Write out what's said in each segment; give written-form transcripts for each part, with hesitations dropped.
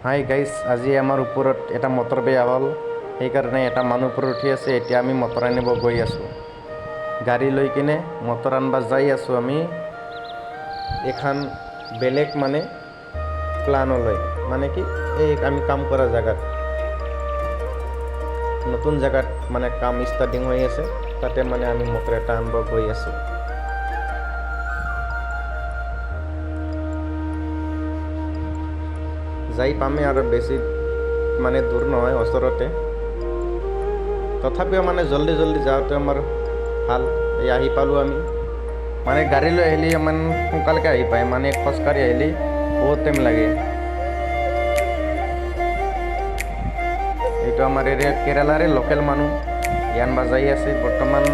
Hi guys, আজি আমাৰ ওপৰত এটা মটৰ বেয়া হ'ল, সেইকাৰণে এটা মানুহ ওপৰত উঠি আছে। এতিয়া আমি মটৰ আনিব গৈ আছোঁ। গাড়ী লৈ কিনে মটৰ আনিব যাই আছোঁ আমি এখন বেলেগ প্লানলৈ, কি এই আমি কাম কৰা জেগাত, নতুন জেগাত কাম ষ্টাৰ্টিং হৈ আছে। তাতে আমি মটৰ এটা আনিব গৈ আছোঁ। যাই পামে আৰু বেছি দূৰ নহয়, ওচৰতে। তথাপিও জল্দি যাওঁতে আমাৰ ভাল। এই আহি পালোঁ আমি। গাড়ী লৈ আহিলে ইমান সোনকালকৈ আহি পায়, খোজকাঢ়ি আহিলে বহুত টাইম লাগে। এইটো আমাৰ কেৰেলাৰে লোকেল মানুহ আনবা যাই আছে। বৰ্তমান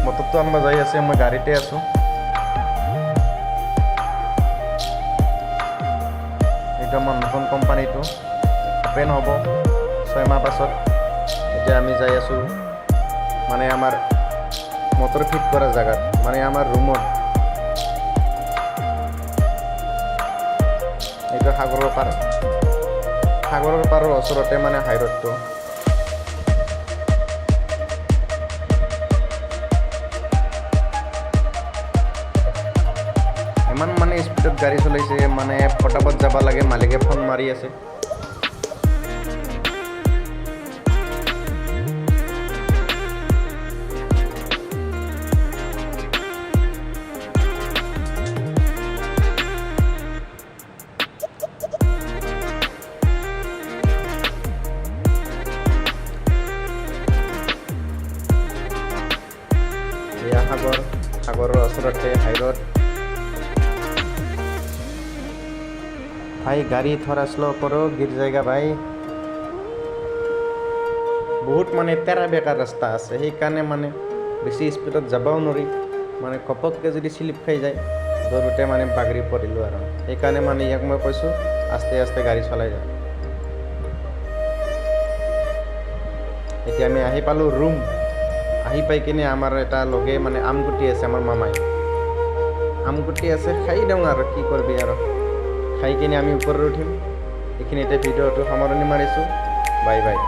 মটৰটো আনবা যাই আছে, মই গাড়ীতে আছোঁ। এইটো আমাৰ নতুন কোম্পানীটো অপেন হ'ব 6 মাহ পাছত। এতিয়া আমি যাই আছোঁ আমাৰ মটৰ ফিট কৰা জেগাত, আমাৰ ৰুমত। এইটো সাগৰৰ পাৰৰ ওচৰতে হাইৰোডটো। ইমান স্পীডত গাড়ী চলাইছে, ফটাফট যাব লাগে। মালিকে ফোন মাৰি আছে। এয়া সাগৰৰ ওচৰতে হাইৰোড। ভাই গাড়ি থোड़ा স্লো करो, गिर जाएगा भाई। বহুত তেৰা বেকা ৰাস্তা আছে, সেইকাৰণে বেছি স্পীডত যাবও নোৱাৰি। ঘপককৈ যদি স্লিপ খাই যায়, দৌৰোতে বাগৰি পৰিলোঁ আৰু। সেইকাৰণে ইয়াক মই কৈছোঁ আস্তে আস্তে গাড়ী চলাই যায়। এতিয়া আমি আহি পালোঁ ৰুম। আহি পাই কিনে আমাৰ এটা লগে আমগুটি আছে, আমাৰ মামাই আমগুটি আছে। খাই দিওঁ আৰু কি কৰিবি আৰু। খাই কিনে আমি ওপৰত উঠিম। এইখিনিতে ভিডিঅ'টো সামৰণি মাৰিছোঁ। Bye bye.